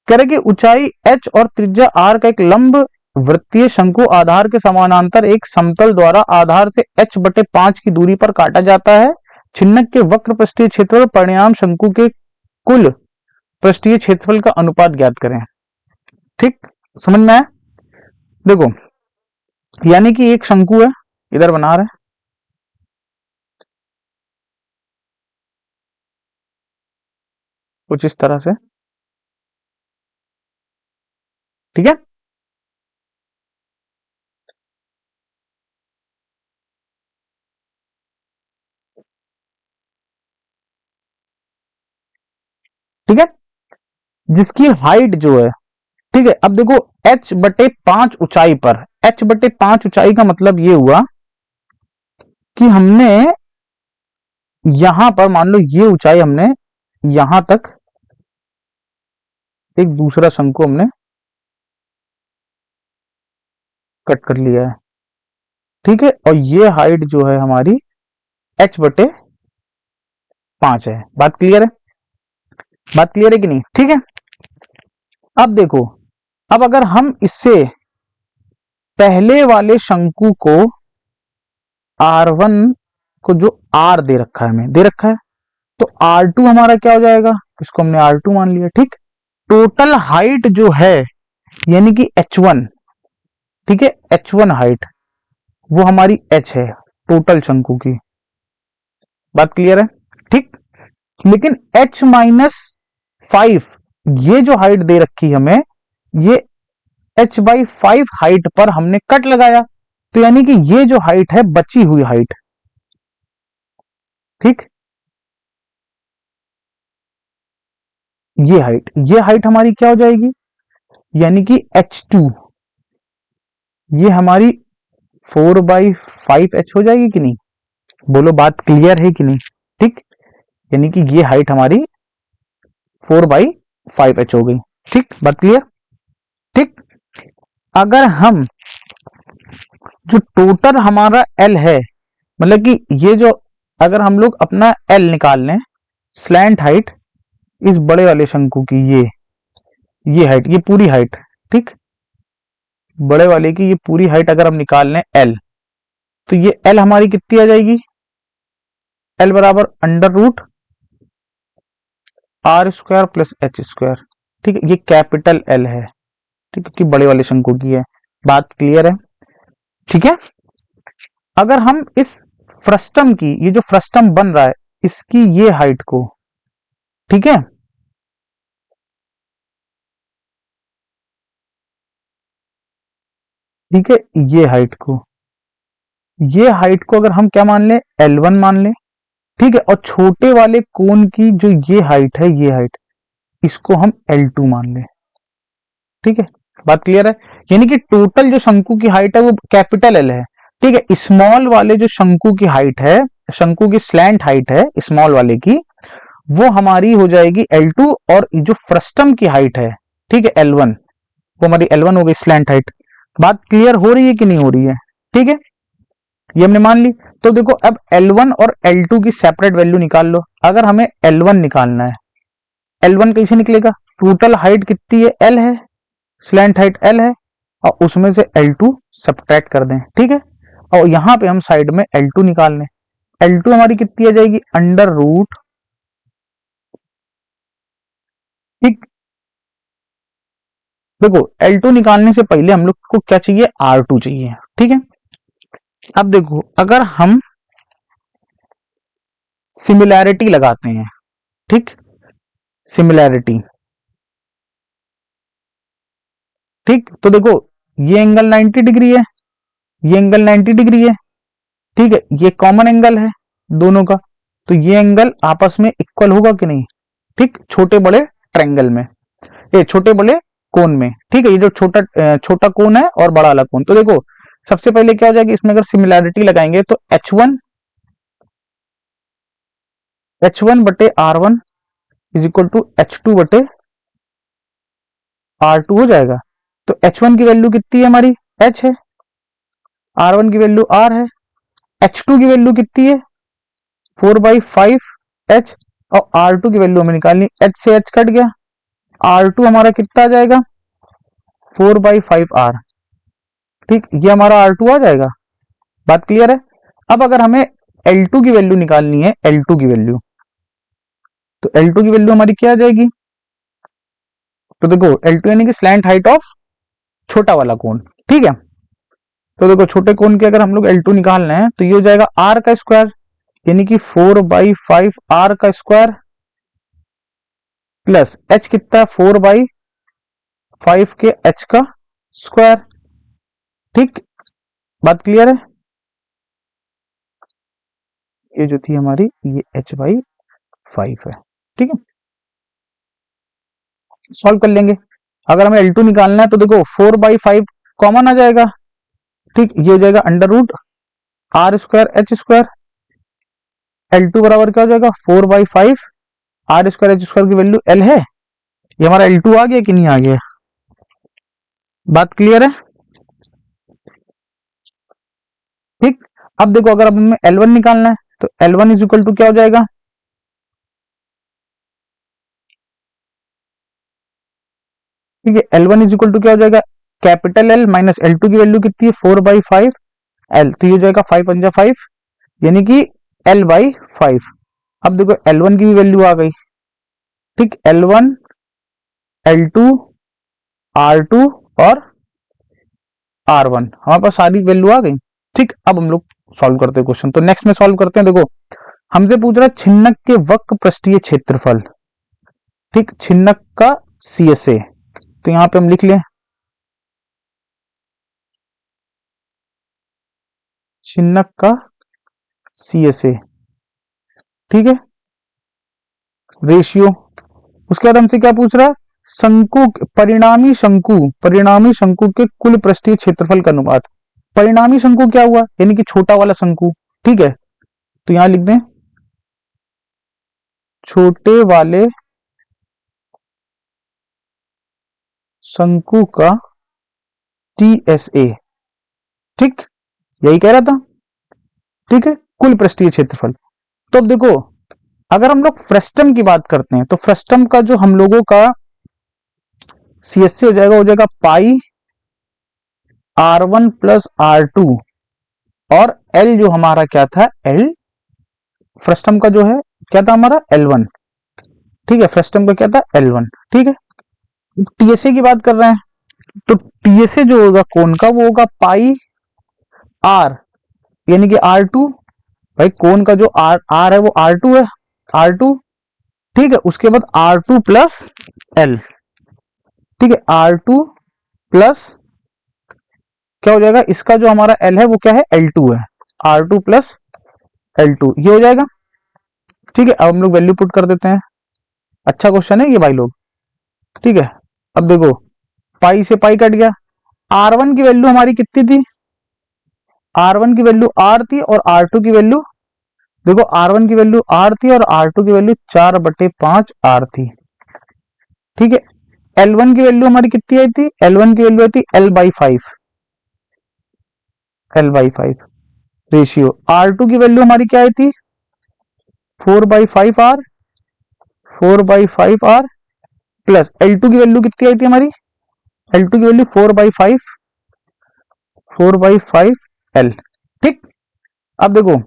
कह रहे कि ऊंचाई h और त्रिज्या r का एक लंब वृत्तीय शंकु आधार के समानांतर एक समतल द्वारा आधार से h/5 की दूरी पर काटा जाता है। छिन्नक के वक्र पृष्ठीय क्षेत्रफल परिणाम शंकु के कुल पृष्ठीय क्षेत्रफल का अनुपात ज्ञात करें, ठीक। समझ में आया? देखो यानी कि एक शंकु है, इधर बना रहे हैं कुछ इस तरह से, ठीक है। ठीक है, जिसकी हाइट जो है, ठीक है। अब देखो h/5 ऊंचाई पर, h/5 ऊंचाई का मतलब ये हुआ कि हमने यहां पर मान लो ये ऊंचाई हमने यहां तक एक दूसरा शंकु हमने कट कर लिया है, ठीक है। और ये हाइट जो है हमारी h/5 है। बात क्लियर है? बात क्लियर है कि नहीं? ठीक है। अब देखो, अब अगर हम इससे पहले वाले शंकु को R1 को जो R दे रखा है, हमें दे रखा है, तो R2 हमारा क्या हो जाएगा, इसको हमने R2 मान लिया, ठीक। टोटल हाइट जो है यानी कि H1, ठीक है, H1 हाइट वो हमारी H है टोटल शंकु की। बात क्लियर है? ठीक। लेकिन H-5 ये जो हाइट दे रखी हमें, ये H/5 हाइट पर हमने कट लगाया, तो यानी कि ये जो हाइट है बची हुई हाइट, ठीक, ये हाइट हमारी क्या हो जाएगी, यानी कि H2 ये हमारी 4/5H हो जाएगी कि नहीं? बोलो बात क्लियर है कि नहीं? ठीक, यानी कि ये हाइट हमारी 4/5H हो गई। ठीक, बात क्लियर? ठीक। अगर हम जो टोटल हमारा L है, मतलब कि ये जो, अगर हम लोग अपना L निकाल लें, स्लैंट हाइट इस बड़े वाले शंकु की, ये हाइट, ये पूरी हाइट, ठीक, बड़े वाले की ये पूरी हाइट अगर हम निकाल लें L, तो ये L हमारी कितनी आ जाएगी, L बराबर √R² प्लस H²। ठीक है, ये कैपिटल L है, ठीक है, कि बड़े वाले शंकु की है। बात क्लियर है? ठीक है। अगर हम इस फ्रस्टम की, ये जो फ्रस्टम बन रहा है इसकी ये हाइट को, ठीक है, ठीक है, ये हाइट को अगर हम क्या मान लें, L1 मान लें, ठीक है, और छोटे वाले कोन की जो ये हाइट है, ये हाइट, इसको हम L2 मान लें। ठीक है, बात क्लियर है? यानी कि टोटल जो शंकु की हाइट है वो कैपिटल L है, ठीक है। स्मॉल वाले जो शंकु की हाइट है, शंकु की स्लैंट हाइट है स्मॉल वाले की, वो हमारी हो जाएगी L2, और जो फ्रस्टम की हाइट है, ठीक है, L1, वो हमारी L1 हो गई स्लैंट हाइट। बात क्लियर हो रही है कि नहीं हो रही है? ठीक है, ये हमने मान ली। तो देखो, अब L1 और L2 की सेपरेट वैल्यू निकाल लो। अगर हमें L1 निकालना है, L1 कैसे निकलेगा, टोटल हाइट कितनी है, L है, स्लैंट हाइट L है, और उसमें से L2 सब्ट्रैक्ट कर दें, ठीक है। और यहां पे हम साइड में L2 निकाल लें। L2 हमारी कितनी आ जाएगी, √, ठीक। देखो, L2 निकालने से पहले हम लोग को क्या चाहिए, R2 चाहिए, ठीक है। अब देखो, अगर हम सिमिलैरिटी लगाते हैं, ठीक, सिमिलैरिटी, ठीक, तो देखो ये एंगल 90 डिग्री है, ये एंगल 90 डिग्री है, ठीक है, ये कॉमन एंगल है दोनों का, तो ये एंगल आपस में इक्वल होगा कि नहीं, ठीक, छोटे बड़े ट्रायंगल में, ये छोटे बड़े कोन में, ठीक है, ये जो छोटा छोटा कोन है और बड़ा वाला कोन। तो देखो, सबसे पहले क्या हो जाएगी, इसमें अगर सिमिलैरिटी लगाएंगे तो H1/R1 is equal to H2/R2 हो जाएगा। तो H1 की वैल्यू कितनी है हमारी, H है, R1 की वैल्यू R है, H2 की वैल्यू कितनी है, 4/5H, और R2 की वैल्यू हमें निकालनी, H से H कट गया, R2 हमारा कितना आ जाएगा, 4/5R, ठीक, ये हमारा R2 आ जाएगा। बात क्लियर है? अब अगर हमें L2 की वैल्यू निकालनी है, L2 की वैल्यू, तो L2 की वैल्यू हमारी क्या आ जाएगी, तो देखो L2 यानी कि स्लैंट हाइट ऑफ छोटा वाला कोन, ठीक है। तो देखो, छोटे कोन के अगर हम लोग L2 निकालना है तो ये हो जाएगा R का स्क्वायर, यानी कि 4/5R का स्क्वायर, प्लस H कितना है, 4/5 के H का स्क्वायर, ठीक। बात क्लियर है? ये जो थी हमारी, ये H/5 है, ठीक है। सॉल्व कर लेंगे। अगर हमें L2 निकालना है तो देखो 4/5 कॉमन आ जाएगा, ठीक, ये हो जाएगा under root R square H square, L2 बराबर क्या हो जाएगा 4/5 आर स्क्वायर एच स्क्वायर की वैल्यू L है, ये हमारा L2 आ गया कि नहीं आ गया, बात क्लियर है। ठीक, अब देखो अगर अब हमें L1 निकालना है तो L1 इज इक्वल टू क्या हो जाएगा, ठीक है, L1 इज इक्वल टू क्या हो जाएगा, कैपिटल L माइनस L2 की वैल्यू कितनी है 4/5 L, तो ये हो जाएगा 5 पंजा 5 यानी कि L/5। अब देखो L1 की भी वैल्यू आ गई, ठीक, L1 L2 R2 और R1 हमारे पास सारी वैल्यू आ गई। ठीक, अब हम लोग सॉल्व करते हैं क्वेश्चन, तो नेक्स्ट में सॉल्व करते हैं। देखो हमसे पूछ रहा है छिन्नक के वक्र पृष्ठीय क्षेत्रफल, ठीक, छिन्नक का CSA, तो यहां पे हम लिख लें छिन्नक का CSA, ठीक है, रेशियो। उसके बाद हमसे क्या पूछ रहा है, शंकु परिणामी शंकु के कुल पृष्ठीय क्षेत्रफल का अनुपात। परिणामी शंकु क्या हुआ, यानी कि छोटा वाला शंकु, ठीक है, तो यहां लिख दें छोटे वाले शंकु का TSA, ठीक, यही कह रहा था, ठीक है, कुल पृष्ठीय क्षेत्रफल। तो अब देखो अगर हम लोग फ्रस्टम की बात करते हैं तो फ्रस्टम का जो हम लोगों का CSA हो जाएगा पाई R1 प्लस R2 और L जो हमारा क्या था, L फ्रस्टम का जो है क्या था हमारा L1, ठीक है, फ्रस्टम का क्या था L1, ठीक है। TSA की बात कर रहे हैं तो TSA जो होगा कोण का वो होगा पाई R यानी कि R2, भाई कोण का जो R है वो R2 है, R2, ठीक है, उसके बाद R2 प्लस L, ठीक है, R2 प्लस क्या हो जाएगा, इसका जो हमारा L है वो क्या है L2 है, R2 प्लस L2 ये हो जाएगा, ठीक है। अब हम लोग वैल्यू पुट कर देते हैं, अच्छा क्वेश्चन है ये भाई लोग, ठीक है। अब देखो पाई से पाई कट गया, R1 की वैल्यू हमारी कितनी थी, R1 की वैल्यू R थी और R2 की वैल्यू, देखो R1 की वैल्यू R थी और R2 की वैल्यू 4/5 R थी, ठीक है। L1 की वैल्यू हमारी कितनी आई थी, L1 की वैल्यू आई थी L/5 रेशियो। R2 की वैल्यू हमारी क्या आई थी 4/5 R प्लस L2 की वैल्यू कितनी आई थी हमारी, L2 की वैल्यू 4/5 L, ठीक। अब देखो ये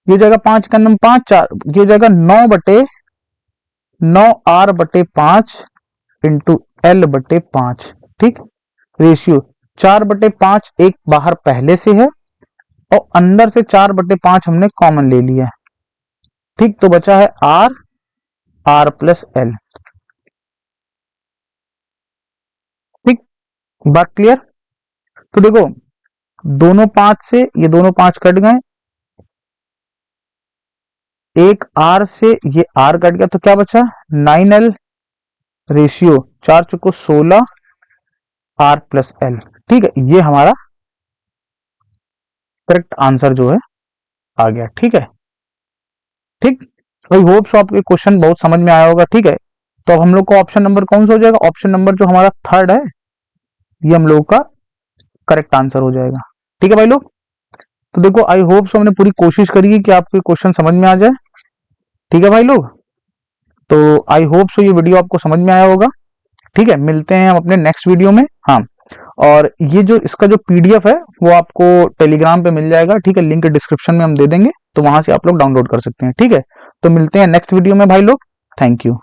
हो जाएगा 5 का नंबर 5 4, ये हो जाएगा 9/9 R/5 इंटू L/5, ठीक, रेशियो 4/5 एक बाहर पहले से है और अंदर से 4/5 हमने कॉमन ले लिया है, ठीक, तो बचा है R प्लस L, ठीक, बात क्लियर। तो देखो दोनों 5 से ये दोनों 5 कट गए, एक R से ये R कट गया, तो क्या बचा 9L रेशियो 4 चुको 16 R प्लस L, ठीक है, ये हमारा करेक्ट आंसर जो है आ गया, ठीक है, ठीक। आई होप सो आपके क्वेश्चन बहुत समझ में आया होगा, ठीक है। तो अब हम लोग को ऑप्शन नंबर कौन सा हो जाएगा, ऑप्शन नंबर जो हमारा थर्ड है ये हम लोग का करेक्ट आंसर हो जाएगा, ठीक है भाई लोग। तो देखो आई होप सो हमने पूरी कोशिश करी है कि आपके क्वेश्चन समझ में आ जाए, ठीक है भाई लोग। तो आई होप सो ये वीडियो आपको समझ में आया होगा, ठीक है, मिलते हैं हम अपने नेक्स्ट वीडियो में। हाँ, और ये जो इसका जो PDF है वो आपको टेलीग्राम पे मिल जाएगा, ठीक है, लिंक डिस्क्रिप्शन में हम दे देंगे, तो वहां से आप लोग डाउनलोड कर सकते हैं, ठीक है। तो मिलते हैं नेक्स्ट वीडियो में भाई लोग, थैंक यू।